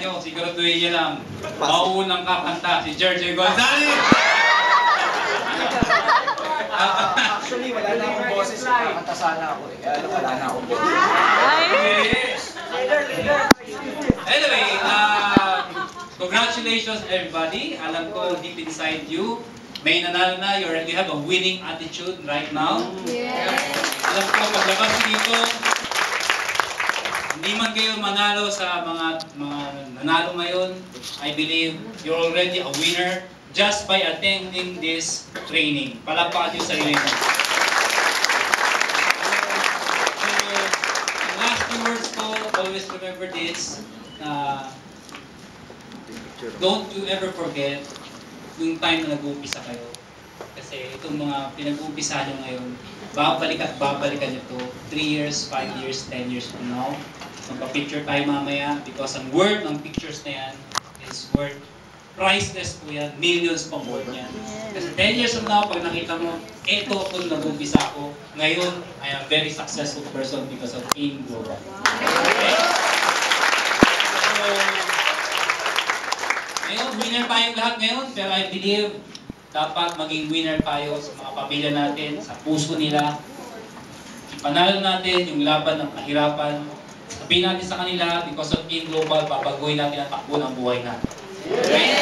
nyo, siguraduhin nyo lang, mauunang kakanta si George Gonzalez! Actually, wala na akong boses. Kakanta sana ako eh. Kaya wala na akong boses. Anyway, congratulations everybody. Alam ko deep inside you, may nanalo na, you already have a winning attitude right now. Alam ko paglabas dito, hindi man kayo manalo sa mga nanalo ngayon, I believe you're already a winner just by attending this training. Palakpakan yung sarili mo. So, the last few words ko, always remember this, don't you ever forget yung time na nag-uumpisa kayo. Kasi itong mga pinag-uumpisa nyo ngayon, babalik at babalikan nyo to 3 years, 5 years, 10 years from now. Magpa-picture tayo mamaya because ang worth ng pictures na yan is worth priceless po yan, millions pang worth yan. Kasi 10 years from now, pag nakita mo, eto kung nag-umpisa ako, ngayon, I am a very successful person because of AIM Global. Okay? So, ngayon, winner tayong lahat ngayon, pero I believe dapat maging winner tayo sa mga pamilya natin, sa puso nila. Ipanalo natin yung laban ng kahirapan. Sabihin natin sa kanila, because of AIM Global, papaguhin natin ang takbo ng buhay natin. Okay?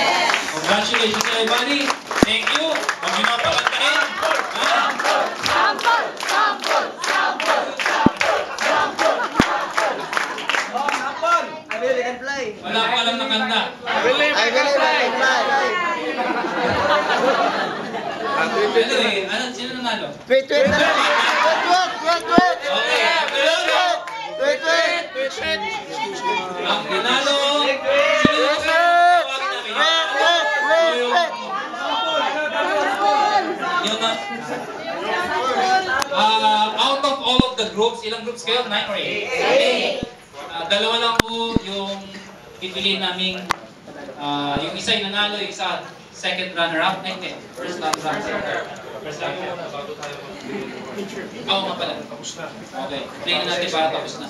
Congratulations everybody! Thank you! Huwag nyo na palantahin! Sample! Sample! Sample! Sample! Sample! Oh, Sample! I really can fly. Wala pa alam na kanta. I really can fly. Anyway, sino nanalo? Wait! Okay. Ang nanalo, sino out of all of the groups, ilang groups kayo? 9 or 8? Dalawa lang po yung pipiliin namin. Yung isa yung nanalo, yung isa second runner-up. Hindi, first runner-up. First runner-up. Oo nga pala. Okay, play na natin para tapos na.